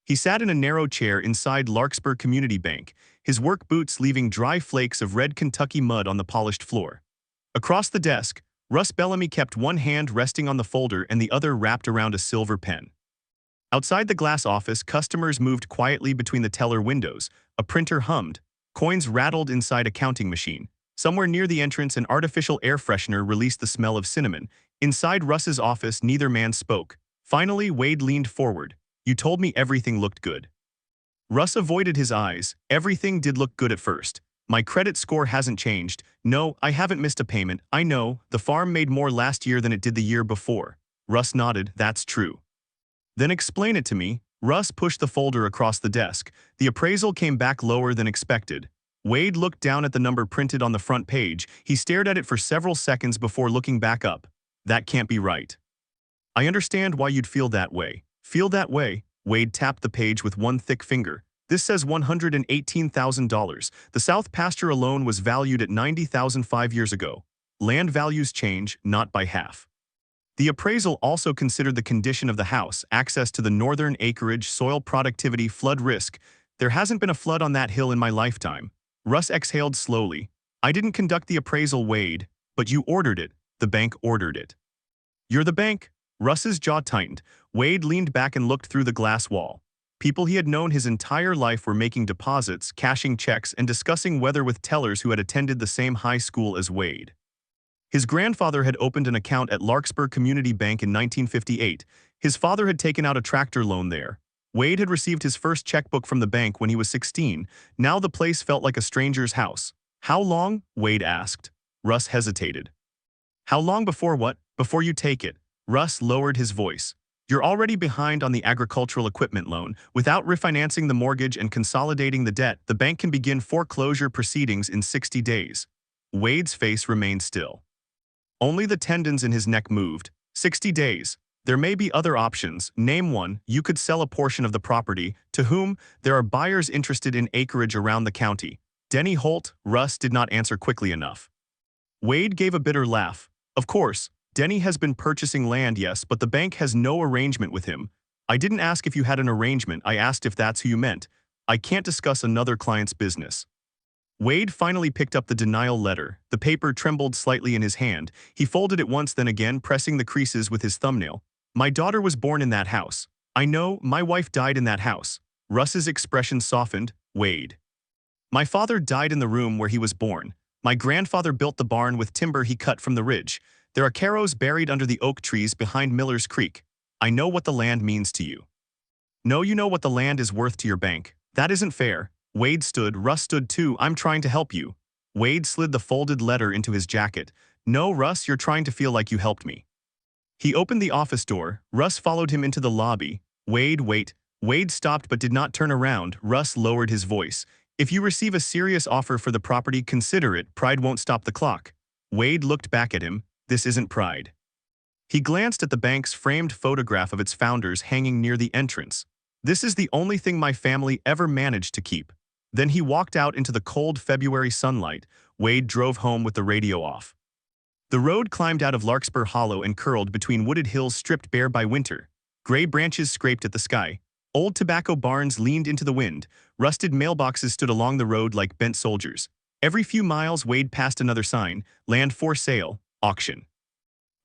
He sat in a narrow chair inside Larkspur Community Bank, his work boots leaving dry flakes of red Kentucky mud on the polished floor. Across the desk, Russ Bellamy kept one hand resting on the folder and the other wrapped around a silver pen. Outside the glass office, customers moved quietly between the teller windows. A printer hummed. Coins rattled inside a counting machine. Somewhere near the entrance, an artificial air freshener released the smell of cinnamon. Inside Russ's office, neither man spoke. Finally, Wade leaned forward. "You told me everything looked good." Russ avoided his eyes. "Everything did look good at first. My credit score hasn't changed. No, I haven't missed a payment. I know, the farm made more last year than it did the year before." Russ nodded. "That's true." "Then explain it to me." Russ pushed the folder across the desk. The appraisal came back lower than expected. Wade looked down at the number printed on the front page. He stared at it for several seconds before looking back up. "That can't be right." "I understand why you'd feel that way." "Feel that way?" Wade tapped the page with one thick finger. "This says $118,000. The South pasture alone was valued at $90,000 5 years ago. Land values change, not by half." The appraisal also considered the condition of the house, access to the northern acreage, soil productivity, flood risk. "There hasn't been a flood on that hill in my lifetime." Russ exhaled slowly. "I didn't conduct the appraisal, Wade, but you ordered it. The bank ordered it." "You're the bank?" Russ's jaw tightened. Wade leaned back and looked through the glass wall. People he had known his entire life were making deposits, cashing checks, and discussing weather with tellers who had attended the same high school as Wade. His grandfather had opened an account at Larkspur Community Bank in 1958. His father had taken out a tractor loan there. Wade had received his first checkbook from the bank when he was 16. Now the place felt like a stranger's house. "How long?" Wade asked. Russ hesitated. "How long before what?" "Before you take it." Russ lowered his voice. "You're already behind on the agricultural equipment loan. Without refinancing the mortgage and consolidating the debt, the bank can begin foreclosure proceedings in 60 days. Wade's face remained still. Only the tendons in his neck moved. 60 days. There may be other options. Name one. You could sell a portion of the property. To whom? There are buyers interested in acreage around the county. Denny Holt. Russ did not answer quickly enough. Wade gave a bitter laugh. "Of course, Denny has been purchasing land, yes, but the bank has no arrangement with him." "I didn't ask if you had an arrangement. I asked if that's who you meant. I can't discuss another client's business." Wade finally picked up the denial letter. The paper trembled slightly in his hand. He folded it once, then again, pressing the creases with his thumbnail. "My daughter was born in that house." "I know, my wife died in that house." Russ's expression softened. "Wade. My father died in the room where he was born. My grandfather built the barn with timber he cut from the ridge. There are Carrows buried under the oak trees behind Miller's Creek. I know what the land means to you." "No, you know what the land is worth to your bank." "That isn't fair." Wade stood. Russ stood too. "I'm trying to help you." Wade slid the folded letter into his jacket. "No, Russ, you're trying to feel like you helped me." He opened the office door. Russ followed him into the lobby. "Wade, wait." Wade stopped but did not turn around. Russ lowered his voice. "If you receive a serious offer for the property, consider it. Pride won't stop the clock." Wade looked back at him. "This isn't pride." He glanced at the bank's framed photograph of its founders hanging near the entrance. "This is the only thing my family ever managed to keep." Then he walked out into the cold February sunlight. Wade drove home with the radio off. The road climbed out of Larkspur Hollow and curled between wooded hills stripped bare by winter. Gray branches scraped at the sky. Old tobacco barns leaned into the wind. Rusted mailboxes stood along the road like bent soldiers. Every few miles, Wade passed another sign: "Land for sale, auction."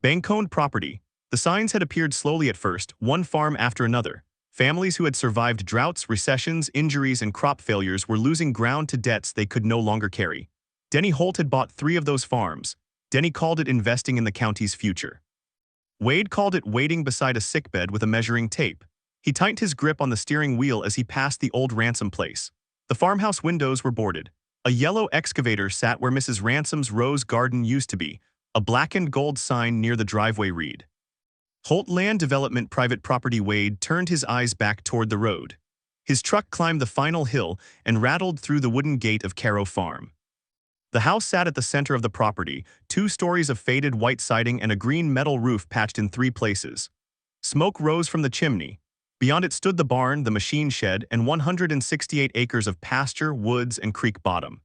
Bank-owned property. The signs had appeared slowly at first, one farm after another. Families who had survived droughts, recessions, injuries, and crop failures were losing ground to debts they could no longer carry. Denny Holt had bought 3 of those farms. Denny called it investing in the county's future. Wade called it waiting beside a sickbed with a measuring tape. He tightened his grip on the steering wheel as he passed the old Ransom place. The farmhouse windows were boarded. A yellow excavator sat where Mrs. Ransom's rose garden used to be. A blackened gold sign near the driveway read, "Holt Land Development Private Property." Wade turned his eyes back toward the road. His truck climbed the final hill and rattled through the wooden gate of Carrow Farm. The house sat at the center of the property, 2 stories of faded white siding and a green metal roof patched in 3 places. Smoke rose from the chimney. Beyond it stood the barn, the machine shed, and 168 acres of pasture, woods, and creek bottom.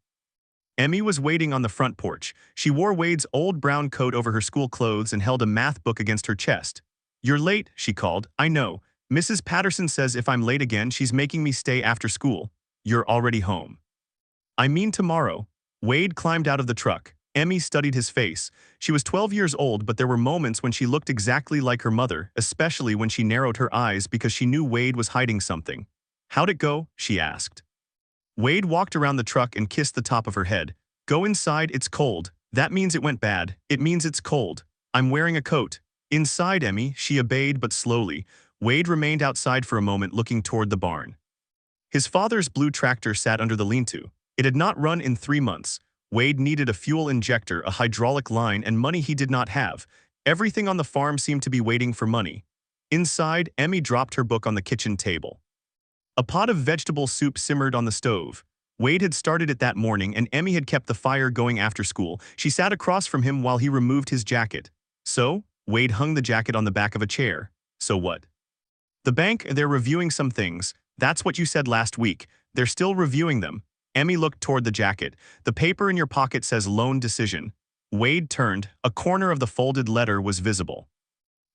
Emmy was waiting on the front porch. She wore Wade's old brown coat over her school clothes and held a math book against her chest. "You're late," she called. "I know." Mrs. Patterson says if I'm late again, she's making me stay after school. You're already home. I mean tomorrow. Wade climbed out of the truck. Emmy studied his face. She was 12 years old, but there were moments when she looked exactly like her mother, especially when she narrowed her eyes because she knew Wade was hiding something. How'd it go? She asked. Wade walked around the truck and kissed the top of her head. Go inside, it's cold. That means it went bad. It means it's cold. I'm wearing a coat. Inside, Emmy, she obeyed but slowly. Wade remained outside for a moment looking toward the barn. His father's blue tractor sat under the lean-to. It had not run in 3 months. Wade needed a fuel injector, a hydraulic line, and money he did not have. Everything on the farm seemed to be waiting for money. Inside, Emmy dropped her book on the kitchen table. A pot of vegetable soup simmered on the stove. Wade had started it that morning, and Emmy had kept the fire going after school. She sat across from him while he removed his jacket. So, Wade hung the jacket on the back of a chair. So what? The bank, they're reviewing some things. That's what you said last week. They're still reviewing them. Emmy looked toward the jacket. The paper in your pocket says loan decision. Wade turned. A corner of the folded letter was visible.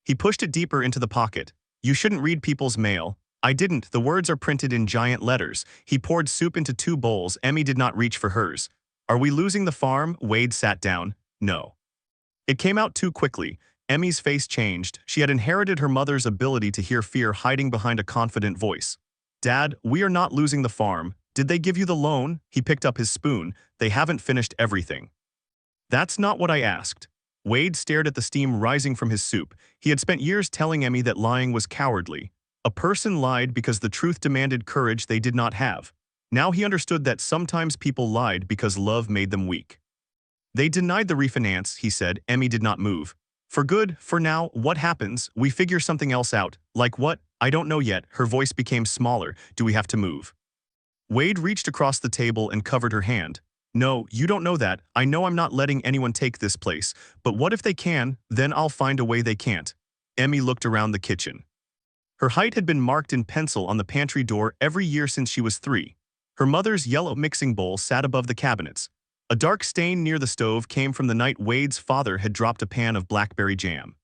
He pushed it deeper into the pocket. You shouldn't read people's mail. I didn't. The words are printed in giant letters. He poured soup into 2 bowls. Emmy did not reach for hers. Are we losing the farm? Wade sat down. No. It came out too quickly. Emmy's face changed. She had inherited her mother's ability to hear fear hiding behind a confident voice. Dad, we are not losing the farm. Did they give you the loan? He picked up his spoon. They haven't finished everything. That's not what I asked. Wade stared at the steam rising from his soup. He had spent years telling Emmy that lying was cowardly. A person lied because the truth demanded courage they did not have. Now he understood that sometimes people lied because love made them weak. They denied the refinance, he said. Emmy did not move. For good, for now, what happens? We figure something else out. Like what? I don't know yet. Her voice became smaller. Do we have to move? Wade reached across the table and covered her hand. No, you don't know that. I know I'm not letting anyone take this place. But what if they can? Then I'll find a way they can't. Emmy looked around the kitchen. Her height had been marked in pencil on the pantry door every year since she was 3. Her mother's yellow mixing bowl sat above the cabinets. A dark stain near the stove came from the night Wade's father had dropped a pan of blackberry jam.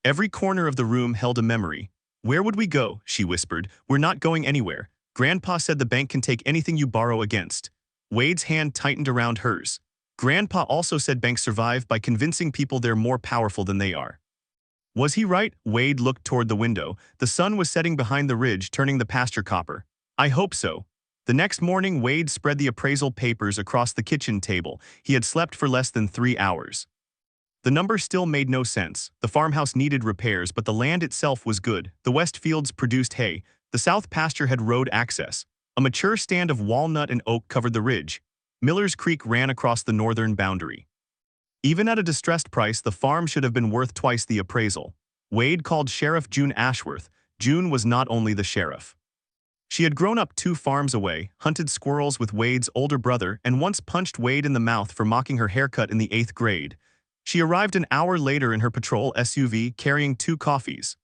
Every corner of the room held a memory. Where would we go? She whispered. We're not going anywhere. Grandpa said the bank can take anything you borrow against. Wade's hand tightened around hers. Grandpa also said banks survive by convincing people they're more powerful than they are. Was he right? Wade looked toward the window. The sun was setting behind the ridge, turning the pasture copper. I hope so. The next morning, Wade spread the appraisal papers across the kitchen table. He had slept for less than 3 hours. The numbers still made no sense. The farmhouse needed repairs, but the land itself was good. The west fields produced hay. The south pasture had road access. A mature stand of walnut and oak covered the ridge. Miller's Creek ran across the northern boundary. Even at a distressed price, the farm should have been worth twice the appraisal. Wade called Sheriff June Ashworth. June was not only the sheriff. She had grown up 2 farms away, hunted squirrels with Wade's older brother, and once punched Wade in the mouth for mocking her haircut in the 8th grade. She arrived an hour later in her patrol SUV carrying 2 coffees.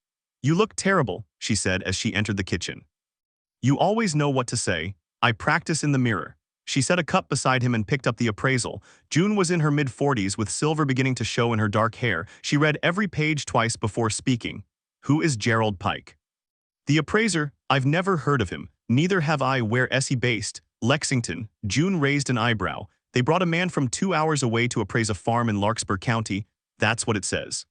You look terrible, she said as she entered the kitchen. You always know what to say. I practice in the mirror. She set a cup beside him and picked up the appraisal. June was in her mid-40s with silver beginning to show in her dark hair. She read every page twice before speaking. Who is Gerald Pike? The appraiser. I've never heard of him. Neither have I. Where is he based? Lexington. June raised an eyebrow. They brought a man from 2 hours away to appraise a farm in Larkspur County. That's what it says.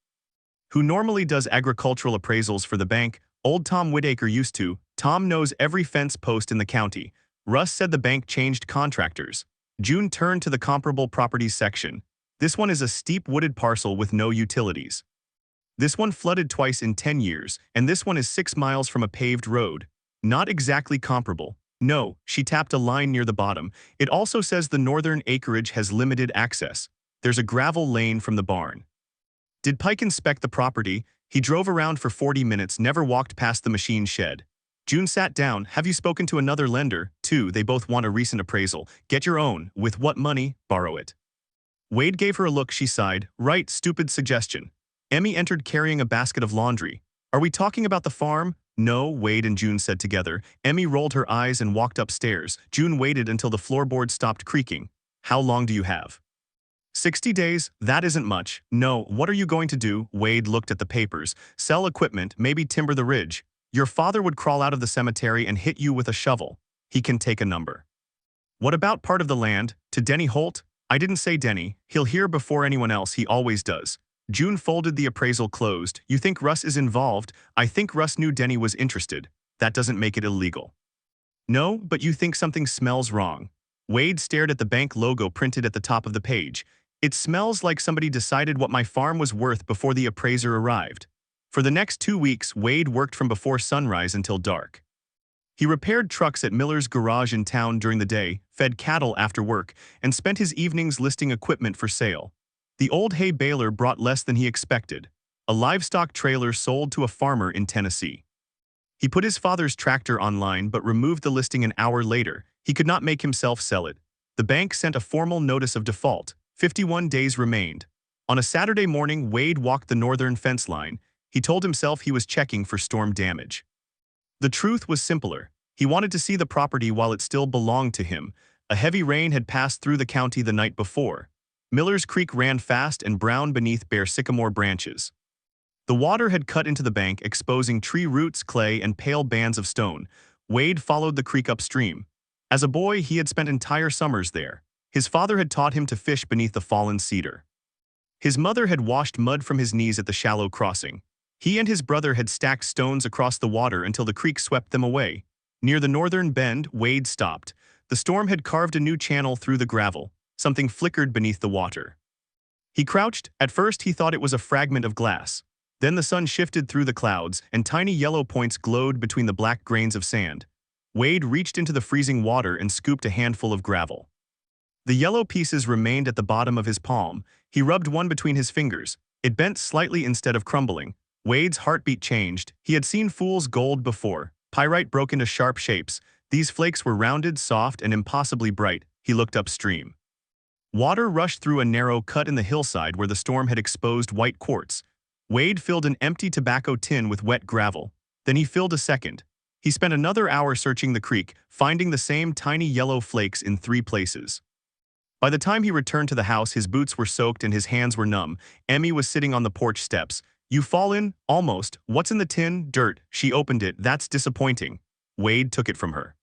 Who normally does agricultural appraisals for the bank. Old Tom Whitaker used to. Tom knows every fence post in the county. Russ said the bank changed contractors. June turned to the comparable properties section. This one is a steep wooded parcel with no utilities. This one flooded twice in 10 years, and this one is 6 miles from a paved road. Not exactly comparable. No, she tapped a line near the bottom. It also says the northern acreage has limited access. There's a gravel lane from the barn. Did Pike inspect the property? He drove around for 40 minutes, never walked past the machine shed. June sat down. Have you spoken to another lender? 2, they both want a recent appraisal. Get your own. With what money? Borrow it. Wade gave her a look. She sighed. Right, stupid suggestion. Emmy entered carrying a basket of laundry. Are we talking about the farm? No, Wade and June said together. Emmy rolled her eyes and walked upstairs. June waited until the floorboard stopped creaking. How long do you have? 60 days? That isn't much. No, what are you going to do? Wade looked at the papers. Sell equipment, maybe timber the ridge. Your father would crawl out of the cemetery and hit you with a shovel. He can take a number. What about part of the land? To Denny Holt? I didn't say Denny. He'll hear before anyone else, he always does. June folded the appraisal closed. You think Russ is involved? I think Russ knew Denny was interested. That doesn't make it illegal. No, but you think something smells wrong. Wade stared at the bank logo printed at the top of the page. It smells like somebody decided what my farm was worth before the appraiser arrived. For the next 2 weeks, Wade worked from before sunrise until dark. He repaired trucks at Miller's garage in town during the day, fed cattle after work, and spent his evenings listing equipment for sale. The old hay baler brought less than he expected. A livestock trailer sold to a farmer in Tennessee. He put his father's tractor online but removed the listing an hour later. He could not make himself sell it. The bank sent a formal notice of default. 51 days remained. On a Saturday morning, Wade walked the northern fence line. He told himself he was checking for storm damage. The truth was simpler. He wanted to see the property while it still belonged to him. A heavy rain had passed through the county the night before. Miller's Creek ran fast and brown beneath bare sycamore branches. The water had cut into the bank, exposing tree roots, clay, and pale bands of stone. Wade followed the creek upstream. As a boy, he had spent entire summers there. His father had taught him to fish beneath the fallen cedar. His mother had washed mud from his knees at the shallow crossing. He and his brother had stacked stones across the water until the creek swept them away. Near the northern bend, Wade stopped. The storm had carved a new channel through the gravel. Something flickered beneath the water. He crouched. At first, he thought it was a fragment of glass. Then the sun shifted through the clouds, and tiny yellow points glowed between the black grains of sand. Wade reached into the freezing water and scooped a handful of gravel. The yellow pieces remained at the bottom of his palm. He rubbed one between his fingers. It bent slightly instead of crumbling. Wade's heartbeat changed. He had seen fool's gold before. Pyrite broke into sharp shapes. These flakes were rounded, soft, and impossibly bright. He looked upstream. Water rushed through a narrow cut in the hillside where the storm had exposed white quartz. Wade filled an empty tobacco tin with wet gravel. Then he filled a second. He spent another hour searching the creek, finding the same tiny yellow flakes in 3 places. By the time he returned to the house, his boots were soaked and his hands were numb. Emmy was sitting on the porch steps. You fallen? Almost. What's in the tin? Dirt. She opened it. That's disappointing. Wade took it from her.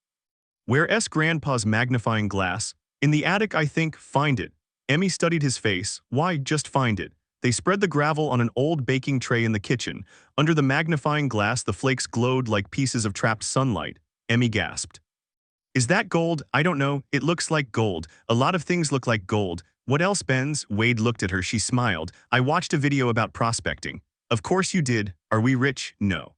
Where's Grandpa's magnifying glass? In the attic, I think. Find it. Emmy studied his face. Why, just find it. They spread the gravel on an old baking tray in the kitchen. Under the magnifying glass, the flakes glowed like pieces of trapped sunlight. Emmy gasped. Is that gold? I don't know. It looks like gold. A lot of things look like gold. What else, Benz? Wade looked at her. She smiled. I watched a video about prospecting. Of course you did. Are we rich? No.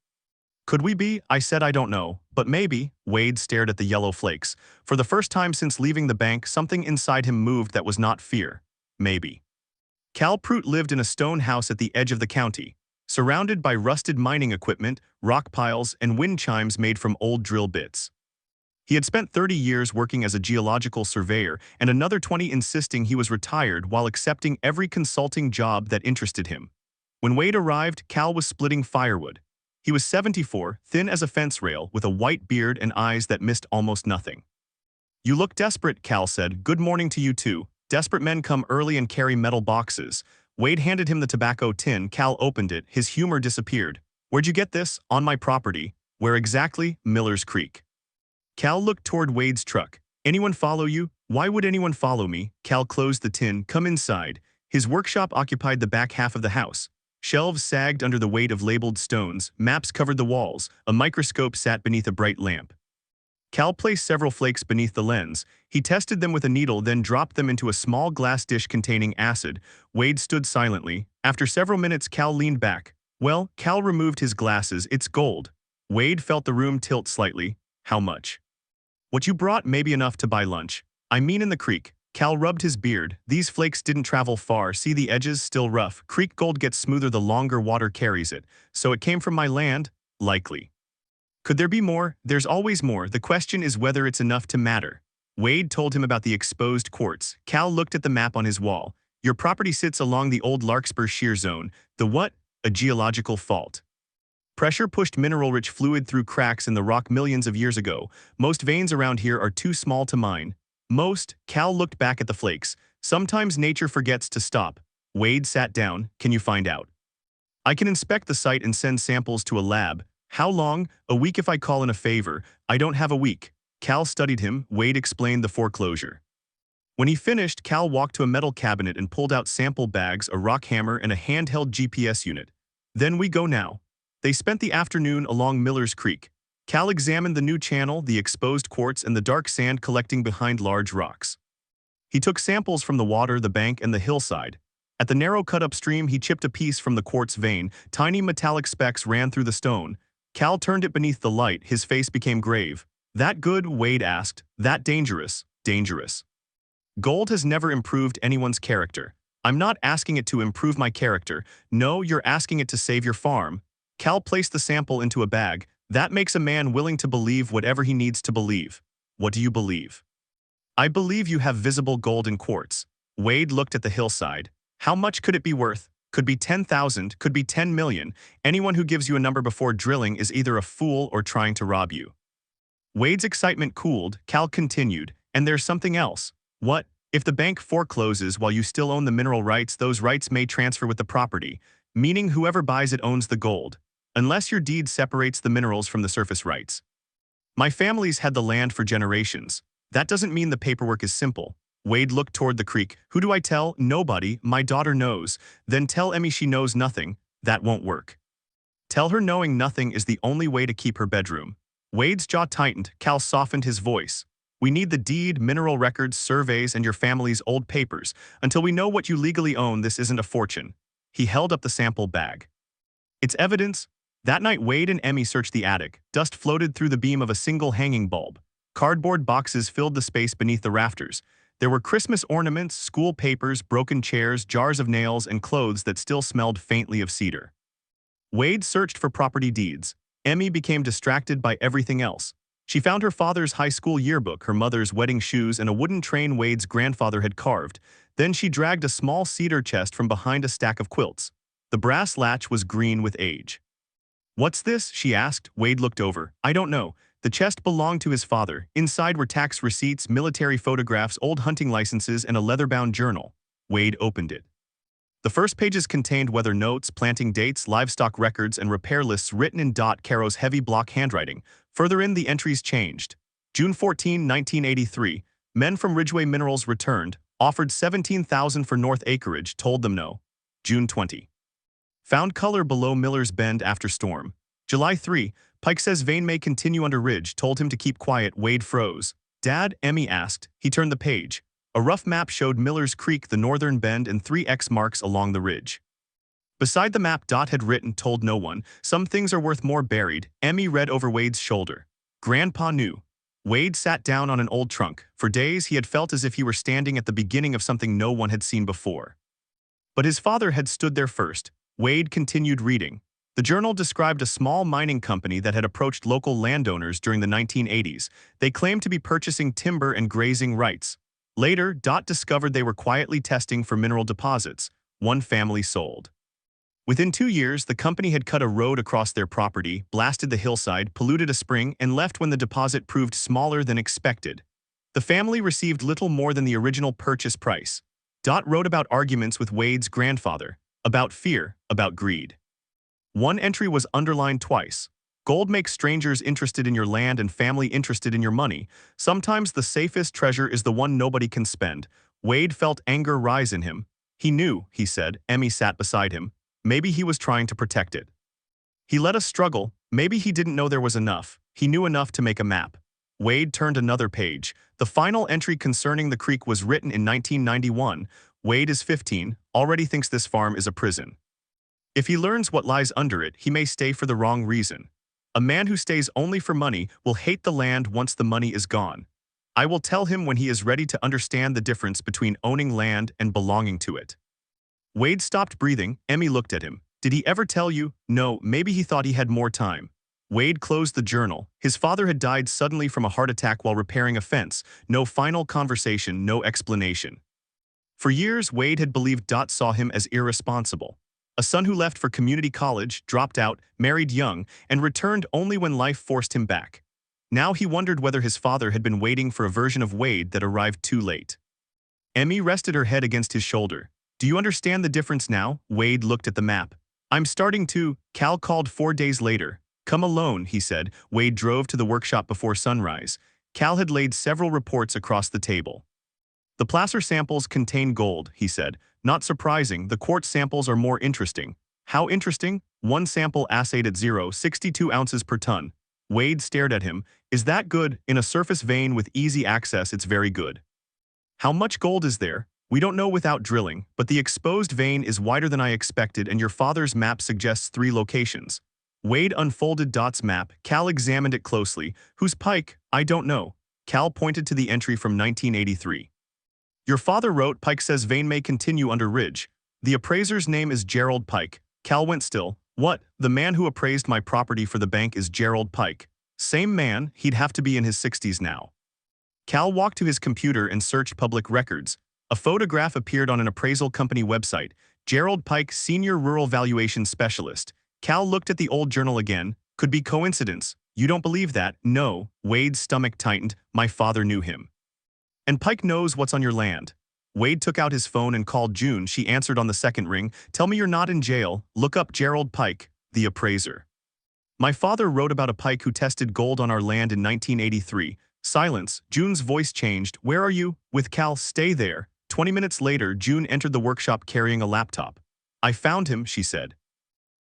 Could we be? I said I don't know, but maybe. Wade stared at the yellow flakes. For the first time since leaving the bank, something inside him moved that was not fear. Maybe. Cal Prout lived in a stone house at the edge of the county, surrounded by rusted mining equipment, rock piles, and wind chimes made from old drill bits. He had spent 30 years working as a geological surveyor and another 20 insisting he was retired while accepting every consulting job that interested him. When Wade arrived, Cal was splitting firewood. He was 74, thin as a fence rail, with a white beard and eyes that missed almost nothing. You look desperate, Cal said. Good morning to you too. Desperate men come early and carry metal boxes. Wade handed him the tobacco tin. Cal opened it. His humor disappeared. Where'd you get this? On my property. Where exactly? Miller's Creek. Cal looked toward Wade's truck. Anyone follow you? Why would anyone follow me? Cal closed the tin. Come inside. His workshop occupied the back half of the house. Shelves sagged under the weight of labeled stones, maps covered the walls, a microscope sat beneath a bright lamp. Cal placed several flakes beneath the lens. He tested them with a needle, then dropped them into a small glass dish containing acid. Wade stood silently. After several minutes, Cal leaned back. Well, Cal removed his glasses. It's gold. Wade felt the room tilt slightly. How much? What you brought may be enough to buy lunch. I mean in the creek. Cal rubbed his beard. These flakes didn't travel far. See the edges? Still rough. Creek gold gets smoother the longer water carries it. So it came from my land? Likely. Could there be more? There's always more. The question is whether it's enough to matter. Wade told him about the exposed quartz. Cal looked at the map on his wall. Your property sits along the old Larkspur Shear Zone. The what? A geological fault. Pressure pushed mineral-rich fluid through cracks in the rock millions of years ago. Most veins around here are too small to mine. Most. Cal looked back at the flakes. Sometimes nature forgets to stop. Wade sat down. Can you find out? I can inspect the site and send samples to a lab. How long? A week if I call in a favor. I don't have a week. Cal studied him. Wade explained the foreclosure. When he finished, Cal walked to a metal cabinet and pulled out sample bags, a rock hammer, and a handheld GPS unit. Then we go now. They spent the afternoon along Miller's Creek. Cal examined the new channel, the exposed quartz, and the dark sand collecting behind large rocks. He took samples from the water, the bank, and the hillside. At the narrow cut upstream, he chipped a piece from the quartz vein. Tiny metallic specks ran through the stone. Cal turned it beneath the light. His face became grave. That good? Wade asked. That dangerous? Dangerous. Gold has never improved anyone's character. I'm not asking it to improve my character. No, you're asking it to save your farm. Cal placed the sample into a bag. That makes a man willing to believe whatever he needs to believe. What do you believe? I believe you have visible gold in quartz. Wade looked at the hillside. How much could it be worth? Could be 10,000, could be 10 million. Anyone who gives you a number before drilling is either a fool or trying to rob you. Wade's excitement cooled. Cal continued, and there's something else. What? If the bank forecloses while you still own the mineral rights, those rights may transfer with the property, meaning whoever buys it owns the gold, unless your deed separates the minerals from the surface rights. My family's had the land for generations. That doesn't mean the paperwork is simple. Wade looked toward the creek. Who do I tell? Nobody. My daughter knows. Then tell Emmy she knows nothing. That won't work. Tell her knowing nothing is the only way to keep her bedroom. Wade's jaw tightened. Cal softened his voice. We need the deed, mineral records, surveys, and your family's old papers. Until we know what you legally own, this isn't a fortune. He held up the sample bag. It's evidence. That night, Wade and Emmy searched the attic. Dust floated through the beam of a single hanging bulb. Cardboard boxes filled the space beneath the rafters. There were Christmas ornaments, school papers, broken chairs, jars of nails, and clothes that still smelled faintly of cedar. Wade searched for property deeds. Emmy became distracted by everything else. She found her father's high school yearbook, her mother's wedding shoes, and a wooden train Wade's grandfather had carved. Then she dragged a small cedar chest from behind a stack of quilts. The brass latch was green with age. What's this? She asked. Wade looked over. I don't know. The chest belonged to his father. Inside were tax receipts, military photographs, old hunting licenses, and a leather-bound journal. Wade opened it. The first pages contained weather notes, planting dates, livestock records, and repair lists written in Carrow's heavy block handwriting. Further in, the entries changed. June 14, 1983. Men from Ridgeway Minerals returned, offered $17,000 for north acreage, told them no. June 20. Found color below Miller's Bend after storm. July 3. Pike says vein may continue under ridge, told him to keep quiet. Wade froze. Dad? Emmy asked. He turned the page. A rough map showed Miller's Creek, the northern bend, and 3 X marks along the ridge. Beside the map, had written, told no one. Some things are worth more buried. Emmy read over Wade's shoulder. Grandpa knew. Wade sat down on an old trunk. For days, he had felt as if he were standing at the beginning of something no one had seen before. But his father had stood there first. Wade continued reading. The journal described a small mining company that had approached local landowners during the 1980s. They claimed to be purchasing timber and grazing rights. Later, discovered they were quietly testing for mineral deposits. One family sold. Within 2 years, the company had cut a road across their property, blasted the hillside, polluted a spring, and left when the deposit proved smaller than expected. The family received little more than the original purchase price. Wrote about arguments with Wade's grandfather, about fear, about greed. One entry was underlined twice. Gold makes strangers interested in your land and family interested in your money. Sometimes the safest treasure is the one nobody can spend. Wade felt anger rise in him. He knew, he said. Emmy sat beside him. Maybe he was trying to protect it. He let us struggle. Maybe he didn't know there was enough. He knew enough to make a map. Wade turned another page. The final entry concerning the creek was written in 1991. Wade is 15, already thinks this farm is a prison. If he learns what lies under it, he may stay for the wrong reason. A man who stays only for money will hate the land once the money is gone. I will tell him when he is ready to understand the difference between owning land and belonging to it. Wade stopped breathing. Emmy looked at him. Did he ever tell you? No, maybe he thought he had more time. Wade closed the journal. His father had died suddenly from a heart attack while repairing a fence. No final conversation, no explanation. For years, Wade had believed saw him as irresponsible. A son who left for community college, dropped out, married young, and returned only when life forced him back. Now he wondered whether his father had been waiting for a version of Wade that arrived too late. Emmy rested her head against his shoulder. Do you understand the difference now? Wade looked at the map. I'm starting to, Cal called 4 days later. Come alone, he said. Wade drove to the workshop before sunrise. Cal had laid several reports across the table. The placer samples contain gold, he said. Not surprising, the quartz samples are more interesting. How interesting? One sample assayed at 0.62 ounces per ton. Wade stared at him. Is that good? In a surface vein with easy access, it's very good. How much gold is there? We don't know without drilling, but the exposed vein is wider than I expected and your father's map suggests 3 locations. Wade unfolded Dot's map. Cal examined it closely. Whose Pike? I don't know. Cal pointed to the entry from 1983. Your father wrote, Pike says vein may continue under ridge. The appraiser's name is Gerald Pike. Cal went still. What? The man who appraised my property for the bank is Gerald Pike. Same man, he'd have to be in his 60s now. Cal walked to his computer and searched public records. A photograph appeared on an appraisal company website. Gerald Pike, Senior Rural Valuation Specialist. Cal looked at the old journal again. Could be coincidence. You don't believe that? No. Wade's stomach tightened. My father knew him. And Pike knows what's on your land. Wade took out his phone and called June. She answered on the second ring. Tell me you're not in jail. Look up Gerald Pike, the appraiser. My father wrote about a Pike who tested gold on our land in 1983. Silence. June's voice changed. Where are you? With Cal. Stay there. 20 minutes later, June entered the workshop carrying a laptop. I found him, she said.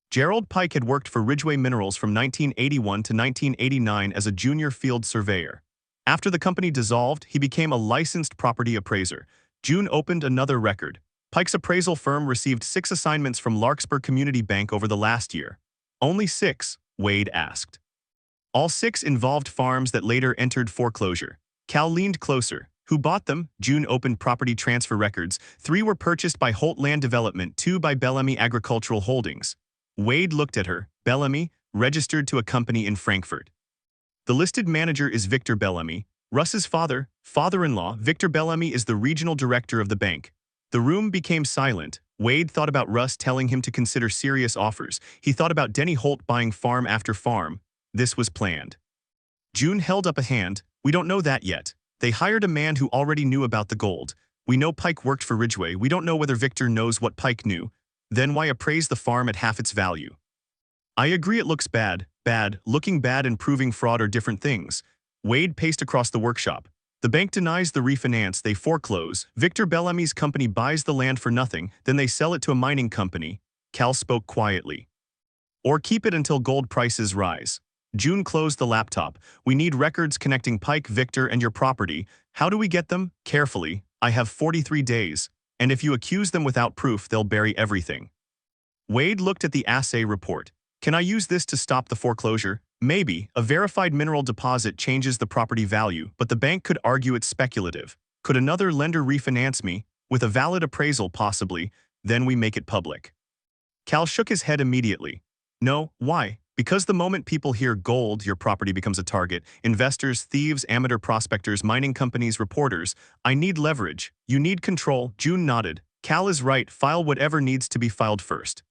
Gerald Pike had worked for Ridgeway Minerals from 1981 to 1989 as a junior field surveyor. After the company dissolved, he became a licensed property appraiser. June opened another record. Pike's appraisal firm received 6 assignments from Larkspur Community Bank over the last year. Only 6? Wade asked. All 6 involved farms that later entered foreclosure. Cal leaned closer. Who bought them? June opened property transfer records. 3 were purchased by Holt Land Development, 2 by Bellamy Agricultural Holdings. Wade looked at her. Bellamy, registered to a company in Frankfurt. The listed manager is Victor Bellamy. Russ's father-in-law, Victor Bellamy, is the regional director of the bank. The room became silent. Wade thought about Russ telling him to consider serious offers. He thought about Denny Holt buying farm after farm. This was planned. June held up a hand. We don't know that yet. They hired a man who already knew about the gold. We know Pike worked for Ridgeway. We don't know whether Victor knows what Pike knew. Then why appraise the farm at half its value? I agree it looks bad. Looking bad and proving fraud are different things. Wade paced across the workshop. The bank denies the refinance, they foreclose. Victor Bellamy's company buys the land for nothing, then they sell it to a mining company. Cal spoke quietly. Or keep it until gold prices rise. June closed the laptop. We need records connecting Pike, Victor, and your property. How do we get them? Carefully. I have 43 days. And if you accuse them without proof, they'll bury everything. Wade looked at the assay report. Can I use this to stop the foreclosure? Maybe. A verified mineral deposit changes the property value, but the bank could argue it's speculative. Could another lender refinance me? With a valid appraisal, possibly. Then we make it public. Cal shook his head immediately. No, why? Because the moment people hear gold, your property becomes a target. Investors, thieves, amateur prospectors, mining companies, reporters. I need leverage. You need control. June nodded. Cal is right. File whatever needs to be filed first.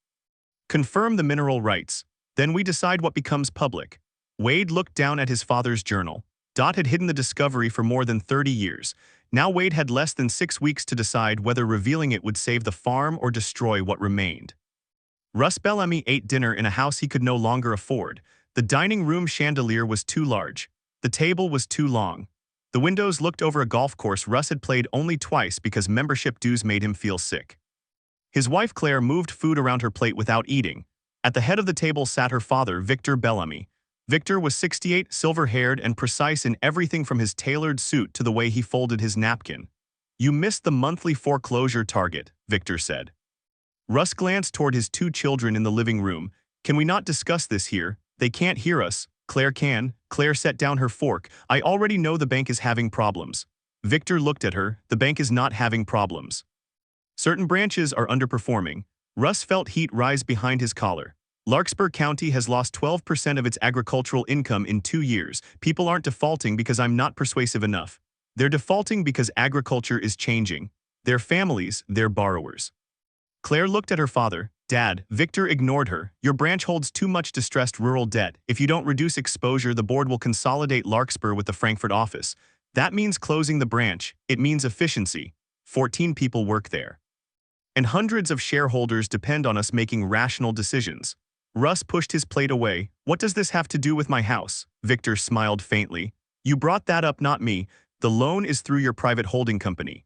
Confirm the mineral rights. Then we decide what becomes public. Wade looked down at his father's journal. Dot had hidden the discovery for more than 30 years. Now Wade had less than 6 weeks to decide whether revealing it would save the farm or destroy what remained. Russ Bellamy ate dinner in a house he could no longer afford. The dining room chandelier was too large. The table was too long. The windows looked over a golf course Russ had played only twice because membership dues made him feel sick. His wife Claire moved food around her plate without eating. At the head of the table sat her father, Victor Bellamy. Victor was 68, silver-haired, and precise in everything from his tailored suit to the way he folded his napkin. You missed the monthly foreclosure target, Victor said. Russ glanced toward his 2 children in the living room. Can we not discuss this here? They can't hear us. Claire can. Claire set down her fork. I already know the bank is having problems. Victor looked at her. The bank is not having problems. Certain branches are underperforming. Russ felt heat rise behind his collar. Larkspur County has lost 12% of its agricultural income in 2 years. People aren't defaulting because I'm not persuasive enough. They're defaulting because agriculture is changing. Their families, their borrowers. Claire looked at her father. Dad, Victor ignored her. Your branch holds too much distressed rural debt. If you don't reduce exposure, the board will consolidate Larkspur with the Frankfurt office. That means closing the branch. It means efficiency. 14 people work there. And hundreds of shareholders depend on us making rational decisions. Russ pushed his plate away. What does this have to do with my house? Victor smiled faintly. You brought that up, not me. The loan is through your private holding company.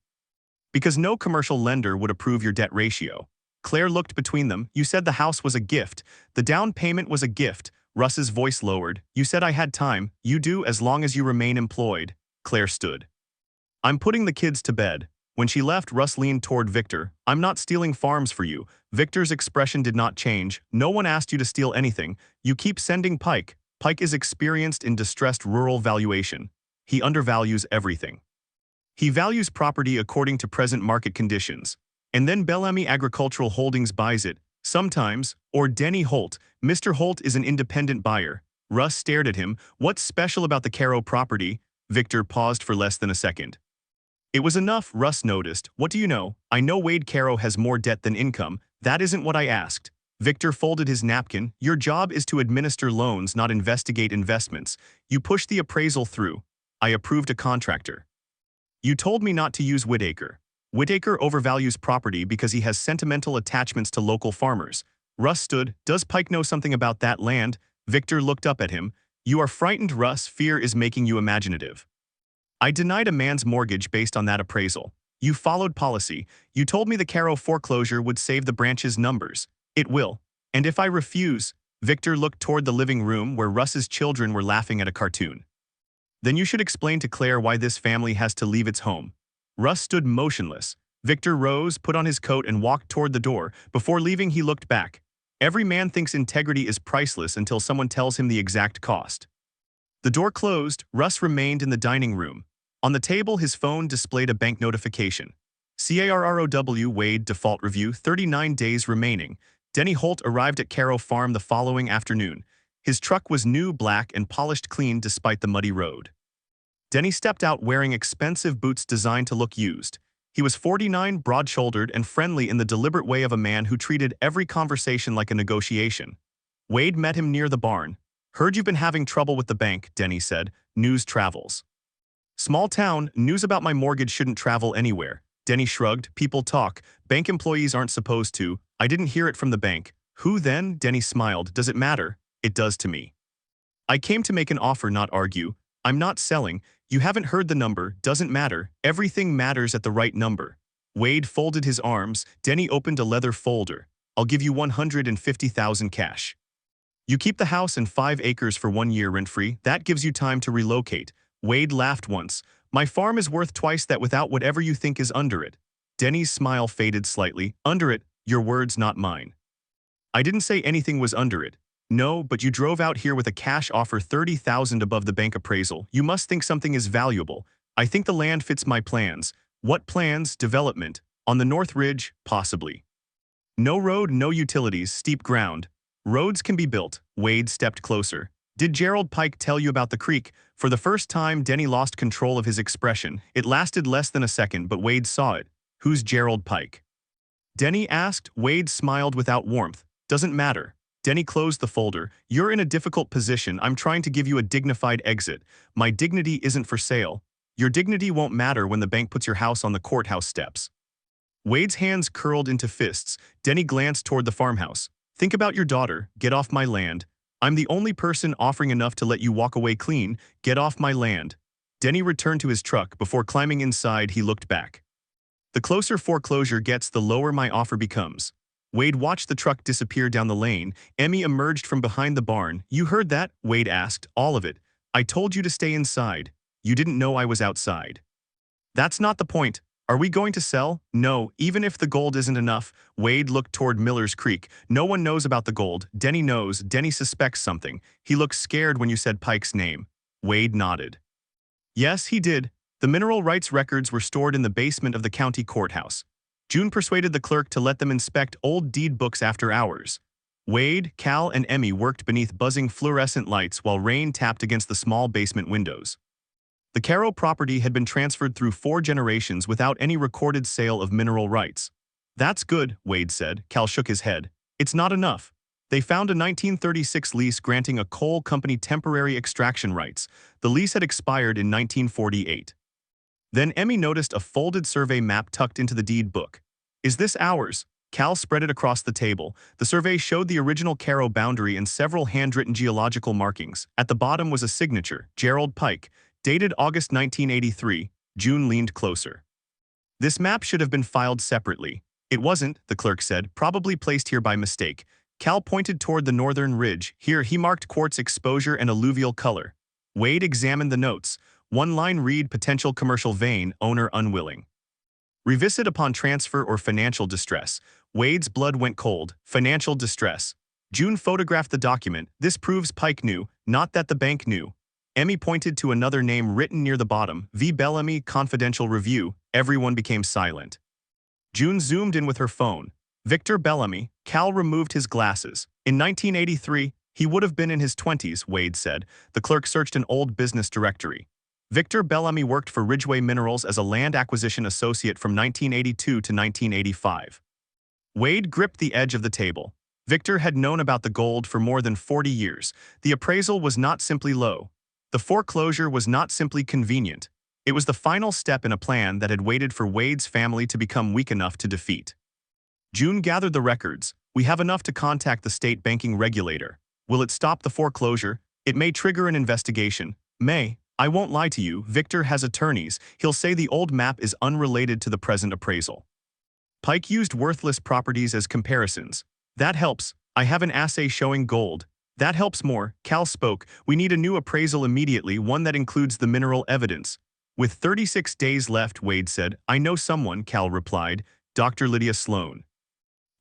Because no commercial lender would approve your debt ratio. Claire looked between them. You said the house was a gift. The down payment was a gift. Russ's voice lowered. You said I had time. You do as long as you remain employed. Claire stood. I'm putting the kids to bed. When she left, Russ leaned toward Victor. I'm not stealing farms for you. Victor's expression did not change. No one asked you to steal anything. You keep sending Pike. Pike is experienced in distressed rural valuation. He undervalues everything. He values property according to present market conditions. And then Bellamy Agricultural Holdings buys it. Sometimes, or Denny Holt. Mr. Holt is an independent buyer. Russ stared at him. What's special about the Carrow property? Victor paused for less than a second. It was enough, Russ noticed. What do you know? I know Wade Carrow has more debt than income. That isn't what I asked. Victor folded his napkin. Your job is to administer loans, not investigate investments. You pushed the appraisal through. I approved a contractor. You told me not to use Whitaker. Whitaker overvalues property because he has sentimental attachments to local farmers. Russ stood. Does Pike know something about that land? Victor looked up at him. You are frightened, Russ. Fear is making you imaginative. I denied a man's mortgage based on that appraisal. You followed policy. You told me the Carrow foreclosure would save the branch's numbers. It will. And if I refuse, Victor looked toward the living room where Russ's children were laughing at a cartoon. Then you should explain to Claire why this family has to leave its home. Russ stood motionless. Victor rose, put on his coat, and walked toward the door. Before leaving, he looked back. Every man thinks integrity is priceless until someone tells him the exact cost. The door closed. Russ remained in the dining room. On the table, his phone displayed a bank notification. CARROW Wade default review, 39 days remaining. Denny Holt arrived at Carrow Farm the following afternoon. His truck was new, black, and polished clean despite the muddy road. Denny stepped out wearing expensive boots designed to look used. He was 49, broad-shouldered, and friendly in the deliberate way of a man who treated every conversation like a negotiation. Wade met him near the barn. Heard you've been having trouble with the bank, Denny said. News travels. Small town, news about my mortgage shouldn't travel anywhere. Denny shrugged. People talk. Bank employees aren't supposed to. I didn't hear it from the bank. Who then? Denny smiled. Does it matter? It does to me. I came to make an offer, not argue. I'm not selling. You haven't heard the number. Doesn't matter. Everything matters at the right number. Wade folded his arms. Denny opened a leather folder. I'll give you $150,000 cash. You keep the house and 5 acres for 1 year rent-free. That gives you time to relocate. Wade laughed once. My farm is worth twice that without whatever you think is under it. Denny's smile faded slightly. Under it, your words, not mine. I didn't say anything was under it. No, but you drove out here with a cash offer $30,000 above the bank appraisal. You must think something is valuable. I think the land fits my plans. What plans? Development. On the North Ridge? Possibly. No road, no utilities, steep ground. Roads can be built. Wade stepped closer. Did Gerald Pike tell you about the creek? For the first time, Denny lost control of his expression. It lasted less than a second, but Wade saw it. Who's Gerald Pike? Denny asked. Wade smiled without warmth. Doesn't matter. Denny closed the folder. You're in a difficult position. I'm trying to give you a dignified exit. My dignity isn't for sale. Your dignity won't matter when the bank puts your house on the courthouse steps. Wade's hands curled into fists. Denny glanced toward the farmhouse. Think about your daughter. Get off my land. I'm the only person offering enough to let you walk away clean. Get off my land. Denny returned to his truck. Before climbing inside, he looked back. The closer foreclosure gets, the lower my offer becomes. Wade watched the truck disappear down the lane. Emmy emerged from behind the barn. You heard that? Wade asked. All of it. I told you to stay inside. You didn't know I was outside. That's not the point. Are we going to sell? No, even if the gold isn't enough. Wade looked toward Miller's Creek. No one knows about the gold. Denny knows. Denny suspects something. He looked scared when you said Pike's name. Wade nodded. Yes, he did. The mineral rights records were stored in the basement of the county courthouse. June persuaded the clerk to let them inspect old deed books after hours. Wade, Cal, and Emmy worked beneath buzzing fluorescent lights while rain tapped against the small basement windows. The Carrow property had been transferred through 4 generations without any recorded sale of mineral rights. That's good, Wade said. Cal shook his head. It's not enough. They found a 1936 lease granting a coal company temporary extraction rights. The lease had expired in 1948. Then Emmy noticed a folded survey map tucked into the deed book. Is this ours? Cal spread it across the table. The survey showed the original Carrow boundary and several handwritten geological markings. At the bottom was a signature, Gerald Pike, dated August 1983. June leaned closer. This map should have been filed separately. It wasn't, the clerk said, probably placed here by mistake. Cal pointed toward the northern ridge. Here, he marked quartz exposure and alluvial color. Wade examined the notes. One line read, potential commercial vein, owner unwilling. Revisit upon transfer or financial distress. Wade's blood went cold. Financial distress. June photographed the document. This proves Pike knew, not that the bank knew. Emmy pointed to another name written near the bottom, V. Bellamy, confidential review. Everyone became silent. June zoomed in with her phone. Victor Bellamy. Cal removed his glasses. In 1983, he would have been in his 20s, Wade said. The clerk searched an old business directory. Victor Bellamy worked for Ridgeway Minerals as a land acquisition associate from 1982 to 1985. Wade gripped the edge of the table. Victor had known about the gold for more than 40 years. The appraisal was not simply low. The foreclosure was not simply convenient. It was the final step in a plan that had waited for Wade's family to become weak enough to defeat. June gathered the records. We have enough to contact the state banking regulator. Will it stop the foreclosure? It may trigger an investigation. May. I won't lie to you, Victor has attorneys. He'll say the old map is unrelated to the present appraisal. Pike used worthless properties as comparisons. That helps. I have an assay showing gold. That helps more. Cal spoke. We need a new appraisal immediately, one that includes the mineral evidence. With 36 days left, Wade said. I know someone, Cal replied. Dr. Lydia Sloan.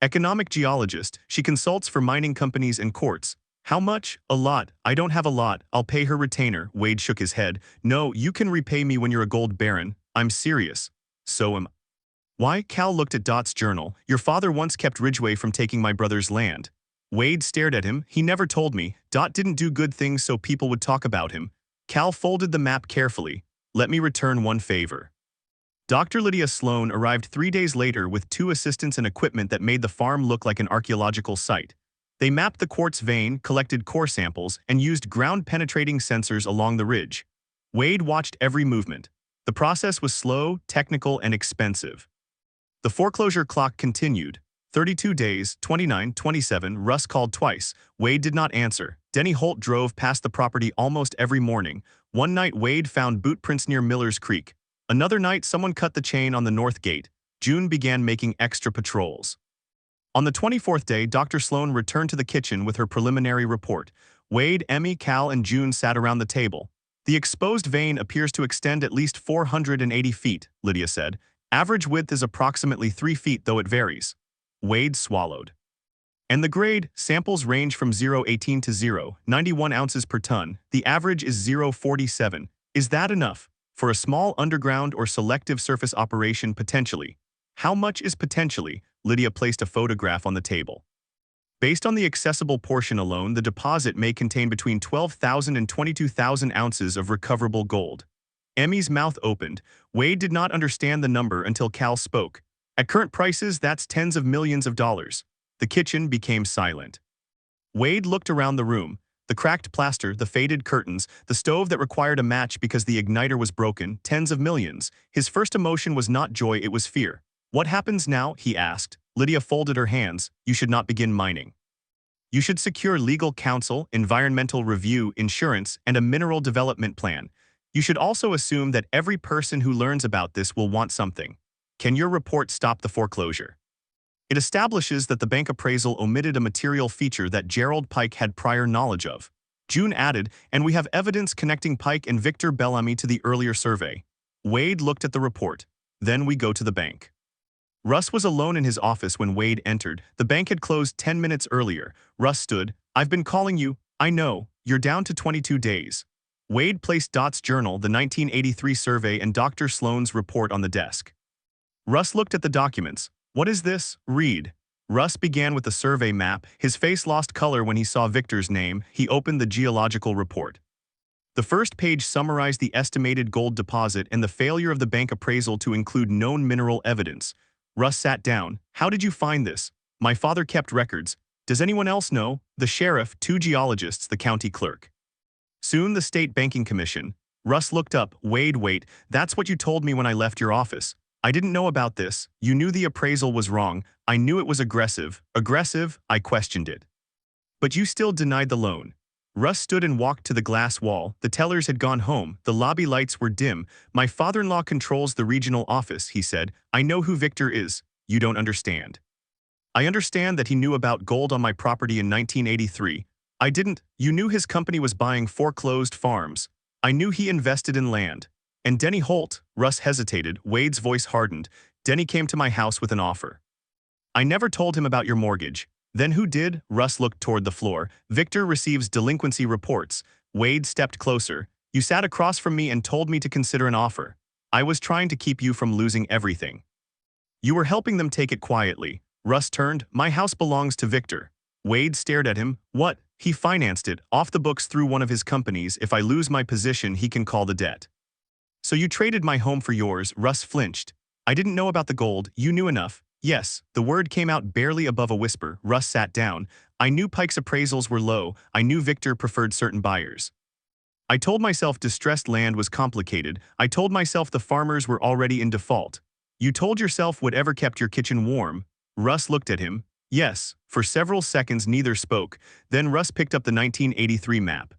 Economic geologist, she consults for mining companies and courts. How much? A lot. I don't have a lot. I'll pay her retainer. Wade shook his head. No, you can repay me when you're a gold baron. I'm serious. So am I. Why? Cal looked at Dot's journal. Your father once kept Ridgeway from taking my brother's land. Wade stared at him. He never told me. Dot didn't do good things so people would talk about him. Cal folded the map carefully. Let me return one favor. Dr. Lydia Sloan arrived 3 days later with 2 assistants and equipment that made the farm look like an archaeological site. They mapped the quartz vein, collected core samples, and used ground-penetrating sensors along the ridge. Wade watched every movement. The process was slow, technical, and expensive. The foreclosure clock continued. 32 days, 29, 27, Russ called twice. Wade did not answer. Denny Holt drove past the property almost every morning. One night, Wade found boot prints near Miller's Creek. Another night, someone cut the chain on the north gate. June began making extra patrols. On the 24th day, Dr. Sloan returned to the kitchen with her preliminary report. Wade, Emmy, Cal, and June sat around the table. The exposed vein appears to extend at least 480 feet, Lydia said. Average width is approximately 3 feet, though it varies. Wade swallowed. And the grade? Samples range from 0.18 to 0.91 ounces per ton. The average is 0.47. Is that enough? For a small underground or selective surface operation, potentially. How much is potentially? Lydia placed a photograph on the table. Based on the accessible portion alone, the deposit may contain between 12,000 and 22,000 ounces of recoverable gold. Emmy's mouth opened. Wade did not understand the number until Cal spoke. At current prices, that's tens of millions of dollars. The kitchen became silent. Wade looked around the room. The cracked plaster, the faded curtains, the stove that required a match because the igniter was broken, tens of millions. His first emotion was not joy, it was fear. What happens now? He asked. Lydia folded her hands. You should not begin mining. You should secure legal counsel, environmental review, insurance, and a mineral development plan. You should also assume that every person who learns about this will want something. Can your report stop the foreclosure? It establishes that the bank appraisal omitted a material feature that Gerald Pike had prior knowledge of. June added, and we have evidence connecting Pike and Victor Bellamy to the earlier survey. Wade looked at the report. Then we go to the bank. Russ was alone in his office when Wade entered. The bank had closed 10 minutes earlier. Russ stood. I've been calling you. I know. You're down to 22 days. Wade placed Dot's journal, the 1983 survey, and Dr. Sloan's report on the desk. Russ looked at the documents. What is this? Read. Russ began with the survey map. His face lost color when he saw Victor's name. He opened the geological report. The first page summarized the estimated gold deposit and the failure of the bank appraisal to include known mineral evidence. Russ sat down. How did you find this? My father kept records. Does anyone else know? The sheriff, 2 geologists, the county clerk. Soon the state banking commission. Russ looked up. Wade, wait, that's what you told me when I left your office. I didn't know about this. You knew the appraisal was wrong. I knew it was aggressive. Aggressive? I questioned it. But you still denied the loan. Russ stood and walked to the glass wall. The tellers had gone home. The lobby lights were dim. My father-in-law controls the regional office, he said. I know who Victor is. You don't understand. I understand that he knew about gold on my property in 1983. I didn't. You knew his company was buying foreclosed farms. I knew he invested in land. And Denny Holt, Russ hesitated. Wade's voice hardened. Denny came to my house with an offer. I never told him about your mortgage. Then who did? Russ looked toward the floor. Victor receives delinquency reports. Wade stepped closer. You sat across from me and told me to consider an offer. I was trying to keep you from losing everything. You were helping them take it quietly. Russ turned. My house belongs to Victor. Wade stared at him. What? He financed it, off the books through one of his companies. If I lose my position, he can call the debt. So you traded my home for yours? Russ flinched. I didn't know about the gold. You knew enough. Yes, the word came out barely above a whisper. Russ sat down. I knew Pike's appraisals were low. I knew Victor preferred certain buyers. I told myself distressed land was complicated. I told myself the farmers were already in default. You told yourself whatever kept your kitchen warm. Russ looked at him. Yes. For several seconds neither spoke. Then Russ picked up the 1983 map.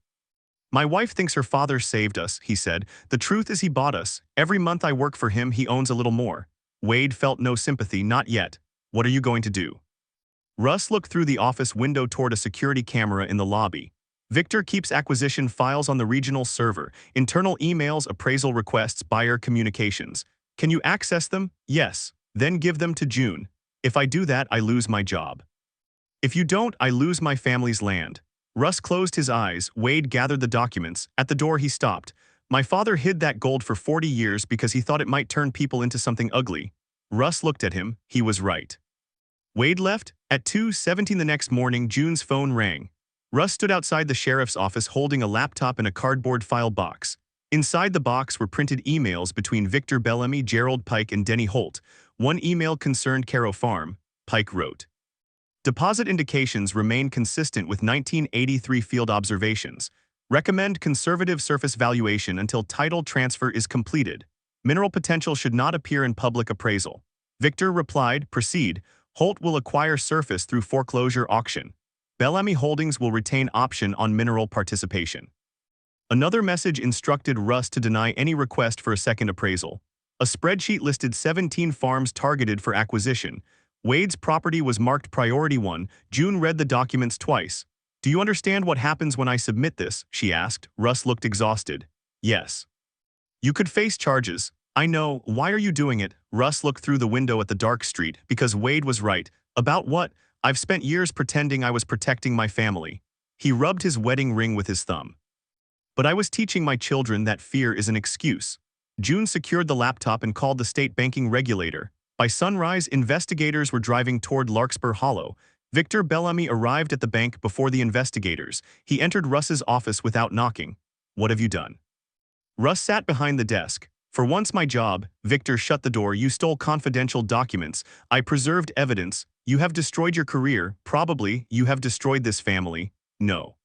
My wife thinks her father saved us, he said. The truth is he bought us. Every month I work for him, he owns a little more. Wade felt no sympathy, not yet. What are you going to do? Russ looked through the office window toward a security camera in the lobby. Victor keeps acquisition files on the regional server, internal emails, appraisal requests, buyer communications. Can you access them? Yes. Then give them to June. If I do that, I lose my job. If you don't, I lose my family's land. Russ closed his eyes. Wade gathered the documents. At the door he stopped. My father hid that gold for 40 years because he thought it might turn people into something ugly. Russ looked at him. He was right. Wade left. At 2:17 the next morning, June's phone rang. Russ stood outside the sheriff's office holding a laptop and a cardboard file box. Inside the box were printed emails between Victor Bellamy, Gerald Pike, and Denny Holt. One email concerned Carrow Farm. Pike wrote, deposit indications remain consistent with 1983 field observations. Recommend conservative surface valuation until title transfer is completed. Mineral potential should not appear in public appraisal. Victor replied, proceed. Holt will acquire surface through foreclosure auction. Bellamy Holdings will retain option on mineral participation. Another message instructed Russ to deny any request for a second appraisal. A spreadsheet listed 17 farms targeted for acquisition. Wade's property was marked Priority 1. June read the documents twice. Do you understand what happens when I submit this? She asked. Russ looked exhausted. Yes. You could face charges. I know. Why are you doing it? Russ looked through the window at the dark street. Because Wade was right. About what? I've spent years pretending I was protecting my family. He rubbed his wedding ring with his thumb. But I was teaching my children that fear is an excuse. June secured the laptop and called the state banking regulator. By sunrise, investigators were driving toward Larkspur Hollow. Victor Bellamy arrived at the bank before the investigators. He entered Russ's office without knocking. What have you done? Russ sat behind the desk. For once my job. Victor shut the door. You stole confidential documents. I preserved evidence. You have destroyed your career. Probably, you have destroyed this family. No.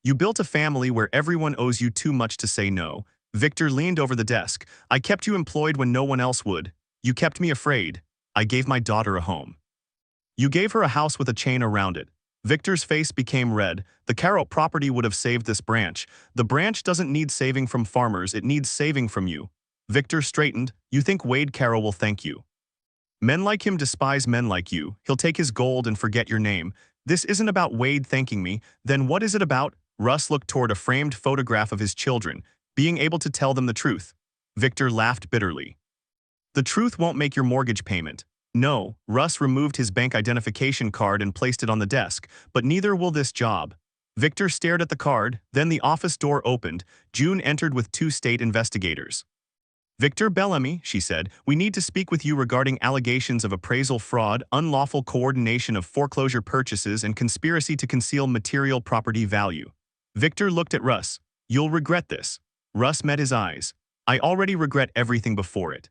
You built a family where everyone owes you too much to say no. Victor leaned over the desk. I kept you employed when no one else would. You kept me afraid. I gave my daughter a home. You gave her a house with a chain around it. Victor's face became red. The Carrow property would have saved this branch. The branch doesn't need saving from farmers, it needs saving from you. Victor straightened. You think Wade Carrow will thank you? Men like him despise men like you. He'll take his gold and forget your name. This isn't about Wade thanking me. Then what is it about? Russ looked toward a framed photograph of his children, being able to tell them the truth. Victor laughed bitterly. The truth won't make your mortgage payment. No. Russ removed his bank identification card and placed it on the desk, but neither will this job. Victor stared at the card, then the office door opened. June entered with 2 state investigators. Victor Bellamy, she said, we need to speak with you regarding allegations of appraisal fraud, unlawful coordination of foreclosure purchases, and conspiracy to conceal material property value. Victor looked at Russ. You'll regret this. Russ met his eyes. I already regret everything before it.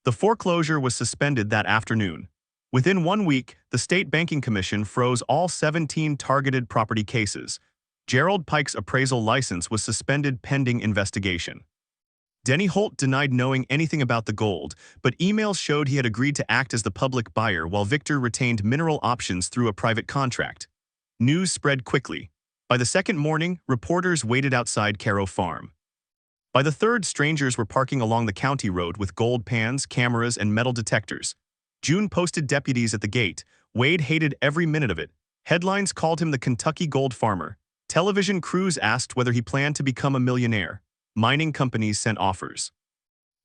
The foreclosure was suspended that afternoon. Within 1 week, the State Banking Commission froze all 17 targeted property cases. Gerald Pike's appraisal license was suspended pending investigation. Denny Holt denied knowing anything about the gold, but emails showed he had agreed to act as the public buyer while Victor retained mineral options through a private contract. News spread quickly. By the second morning, reporters waited outside Carrow Farm. By the third, strangers were parking along the county road with gold pans, cameras, and metal detectors. June posted deputies at the gate. Wade hated every minute of it. Headlines called him the Kentucky gold farmer. Television crews asked whether he planned to become a millionaire. Mining companies sent offers.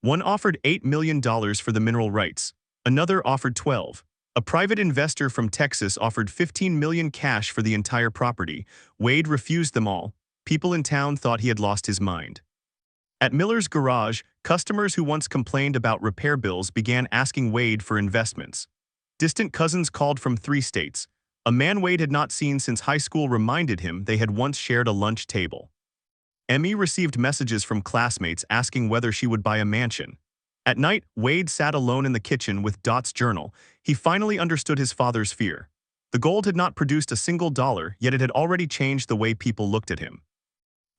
One offered $8 million for the mineral rights. Another offered 12. A private investor from Texas offered $15 million cash for the entire property. Wade refused them all. People in town thought he had lost his mind. At Miller's garage, customers who once complained about repair bills began asking Wade for investments. Distant cousins called from 3 states. A man Wade had not seen since high school reminded him they had once shared a lunch table. Emmy received messages from classmates asking whether she would buy a mansion. At night, Wade sat alone in the kitchen with Dot's journal. He finally understood his father's fear. The gold had not produced a single dollar, yet it had already changed the way people looked at him.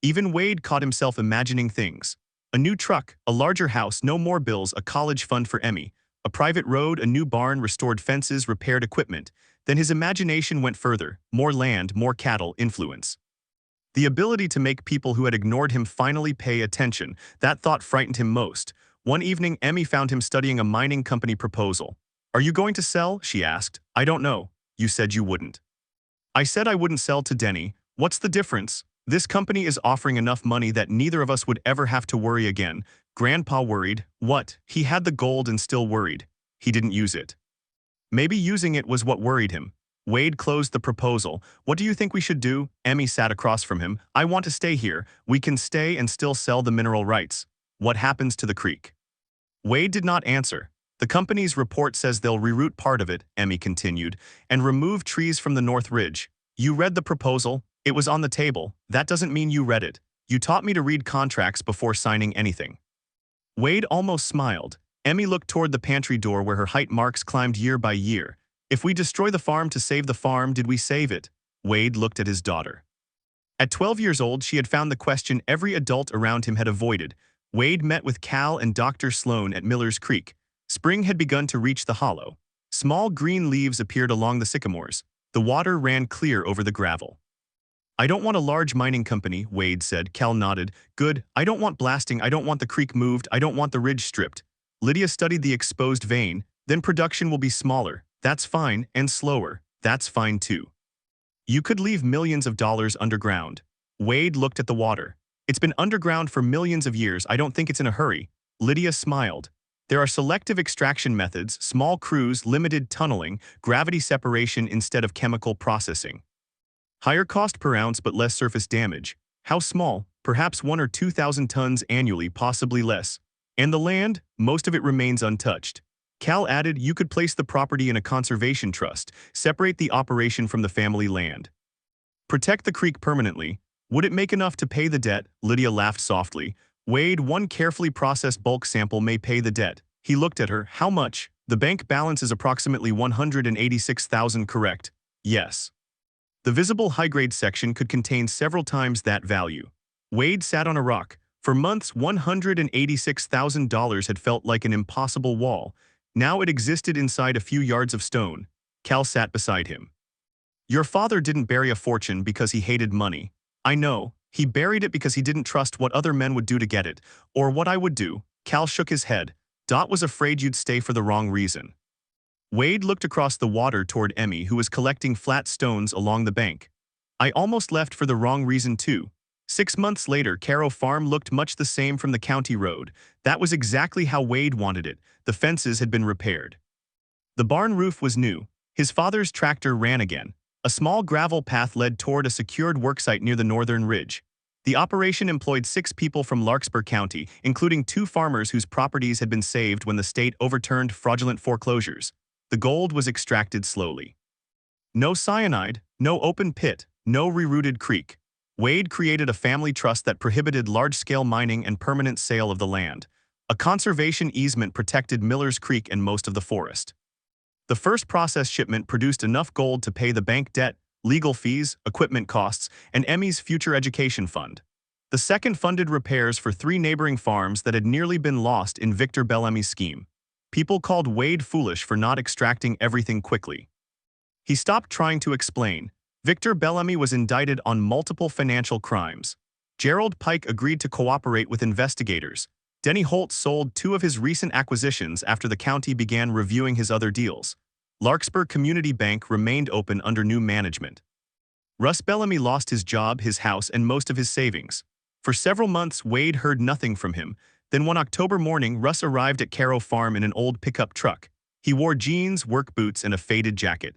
Even Wade caught himself imagining things. A new truck, a larger house, no more bills, a college fund for Emmy, a private road, a new barn, restored fences, repaired equipment. Then his imagination went further. More land, more cattle, influence. The ability to make people who had ignored him finally pay attention, that thought frightened him most. One evening, Emmy found him studying a mining company proposal. "Are you going to sell?" she asked. "I don't know. You said you wouldn't." "I said I wouldn't sell to Denny. What's the difference? This company is offering enough money that neither of us would ever have to worry again." Grandpa worried. What? He had the gold and still worried. He didn't use it. Maybe using it was what worried him. Wade closed the proposal. "What do you think we should do?" Emmy sat across from him. "I want to stay here. We can stay and still sell the mineral rights. What happens to the creek?" Wade did not answer. "The company's report says they'll reroute part of it," Emmy continued, "and remove trees from the North Ridge. You read the proposal. It was on the table. That doesn't mean you read it. You taught me to read contracts before signing anything." Wade almost smiled. Emmy looked toward the pantry door where her height marks climbed year by year. "If we destroy the farm to save the farm, did we save it?" Wade looked at his daughter. At 12 years old, she had found the question every adult around him had avoided. Wade met with Cal and Dr. Sloan at Miller's Creek. Spring had begun to reach the hollow. Small green leaves appeared along the sycamores. The water ran clear over the gravel. "I don't want a large mining company," Wade said. Cal nodded. "Good. I don't want blasting. I don't want the creek moved. I don't want the ridge stripped." Lydia studied the exposed vein. "Then production will be smaller. That's fine, and slower. That's fine too. You could leave millions of dollars underground." Wade looked at the water. "It's been underground for millions of years. I don't think it's in a hurry." Lydia smiled. "There are selective extraction methods, small crews, limited tunneling, gravity separation instead of chemical processing. Higher cost per ounce but less surface damage. How small? Perhaps 1 or 2,000 tons annually, possibly less. And the land? Most of it remains untouched." Cal added, "You could place the property in a conservation trust, separate the operation from the family land. Protect the creek permanently. Would it make enough to pay the debt?" Lydia laughed softly. "Wade, one carefully processed bulk sample may pay the debt." He looked at her. "How much?" "The bank balance is approximately $186,000, correct?" "Yes." "The visible high-grade section could contain several times that value." Wade sat on a rock. For months, $186,000 had felt like an impossible wall. Now it existed inside a few yards of stone. Cal sat beside him. "Your father didn't bury a fortune because he hated money. I know. He buried it because he didn't trust what other men would do to get it, or what I would do." Cal shook his head. "Dot was afraid you'd stay for the wrong reason." Wade looked across the water toward Emmy, who was collecting flat stones along the bank. "I almost left for the wrong reason too." 6 months later, Carrow Farm looked much the same from the county road. That was exactly how Wade wanted it. The fences had been repaired. The barn roof was new. His father's tractor ran again. A small gravel path led toward a secured worksite near the northern ridge. The operation employed 6 people from Larkspur County, including 2 farmers whose properties had been saved when the state overturned fraudulent foreclosures. The gold was extracted slowly. No cyanide, no open pit, no rerouted creek. Wade created a family trust that prohibited large-scale mining and permanent sale of the land. A conservation easement protected Miller's Creek and most of the forest. The first process shipment produced enough gold to pay the bank debt, legal fees, equipment costs, and Emmy's future education fund. The second funded repairs for 3 neighboring farms that had nearly been lost in Victor Bellamy's scheme. People called Wade foolish for not extracting everything quickly. He stopped trying to explain. Victor Bellamy was indicted on multiple financial crimes. Gerald Pike agreed to cooperate with investigators. Denny Holt sold 2 of his recent acquisitions after the county began reviewing his other deals. Larkspur Community Bank remained open under new management. Russ Bellamy lost his job, his house, and most of his savings. For several months, Wade heard nothing from him. Then one October morning, Russ arrived at Carrow Farm in an old pickup truck. He wore jeans, work boots, and a faded jacket.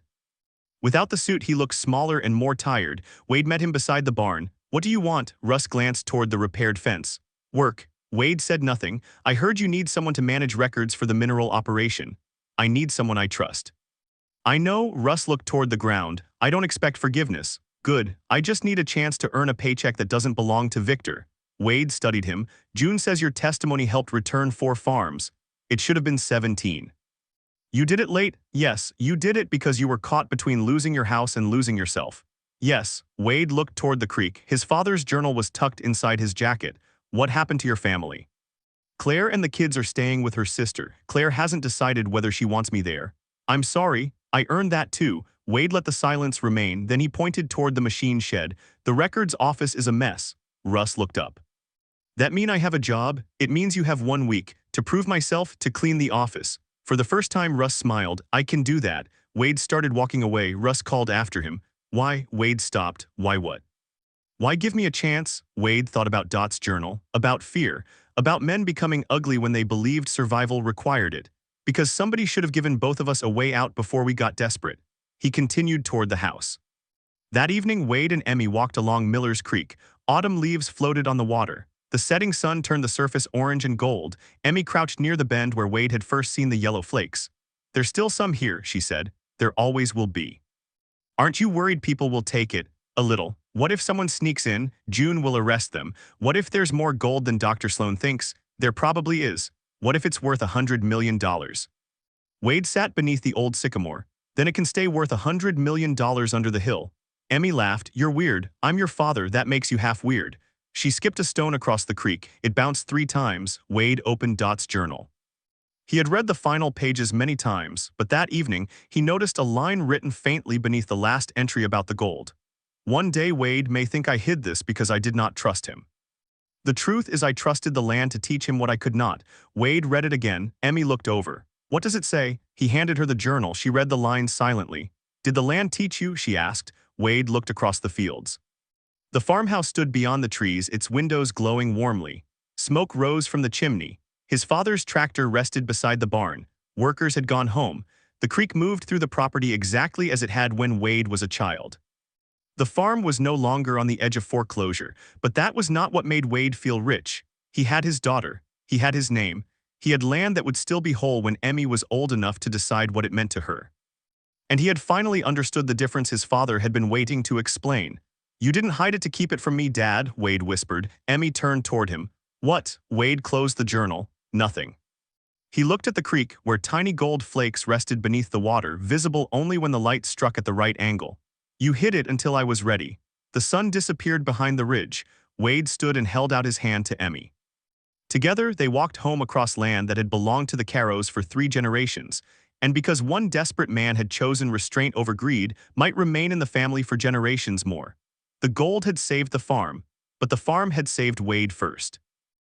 Without the suit, he looked smaller and more tired. Wade met him beside the barn. "What do you want?" Russ glanced toward the repaired fence. "Work." Wade said nothing. "I heard you need someone to manage records for the mineral operation. I need someone I trust." "I know." Russ looked toward the ground. "I don't expect forgiveness." "Good. I just need a chance to earn a paycheck that doesn't belong to Victor." Wade studied him. "June says your testimony helped return 4 farms. It should have been 17. You did it late?" "Yes, you did it because you were caught between losing your house and losing yourself." "Yes." Wade looked toward the creek. His father's journal was tucked inside his jacket. "What happened to your family?" "Claire and the kids are staying with her sister. Claire hasn't decided whether she wants me there." "I'm sorry. I earned that too." Wade let the silence remain, then he pointed toward the machine shed. "The records office is a mess." Russ looked up. "That mean I have a job?" "It means you have 1 week to prove myself, to clean the office." For the first time, Russ smiled. "I can do that." Wade started walking away. Russ called after him. "Why?" Wade stopped. "Why what?" "Why give me a chance?" Wade thought about Dot's journal, about fear, about men becoming ugly when they believed survival required it. "Because somebody should have given both of us a way out before we got desperate." He continued toward the house. That evening, Wade and Emmy walked along Miller's Creek. Autumn leaves floated on the water. The setting sun turned the surface orange and gold. Emmy crouched near the bend where Wade had first seen the yellow flakes. "There's still some here," she said. "There always will be." "Aren't you worried people will take it?" "A little. What if someone sneaks in? June will arrest them. What if there's more gold than Dr. Sloan thinks? There probably is. What if it's worth $100 million? Wade sat beneath the old sycamore. "Then it can stay worth $100 million under the hill." Emmy laughed. "You're weird. I'm your father. That makes you half weird." She skipped a stone across the creek. It bounced 3 times. Wade opened Dot's journal. He had read the final pages many times, but that evening, he noticed a line written faintly beneath the last entry about the gold. "One day Wade may think I hid this because I did not trust him. The truth is I trusted the land to teach him what I could not." Wade read it again. Emmy looked over. "What does it say?" He handed her the journal. She read the lines silently. "Did the land teach you?" she asked. Wade looked across the fields. The farmhouse stood beyond the trees, its windows glowing warmly. Smoke rose from the chimney. His father's tractor rested beside the barn. Workers had gone home. The creek moved through the property exactly as it had when Wade was a child. The farm was no longer on the edge of foreclosure, but that was not what made Wade feel rich. He had his daughter. He had his name. He had land that would still be whole when Emmy was old enough to decide what it meant to her. And he had finally understood the difference his father had been waiting to explain. "You didn't hide it to keep it from me, Dad," Wade whispered. Emmy turned toward him. "What?" Wade closed the journal. "Nothing." He looked at the creek, where tiny gold flakes rested beneath the water, visible only when the light struck at the right angle. "You hid it until I was ready." The sun disappeared behind the ridge. Wade stood and held out his hand to Emmy. Together, they walked home across land that had belonged to the Carrows for 3 generations, and because one desperate man had chosen restraint over greed, might remain in the family for generations more. The gold had saved the farm, but the farm had saved Wade first.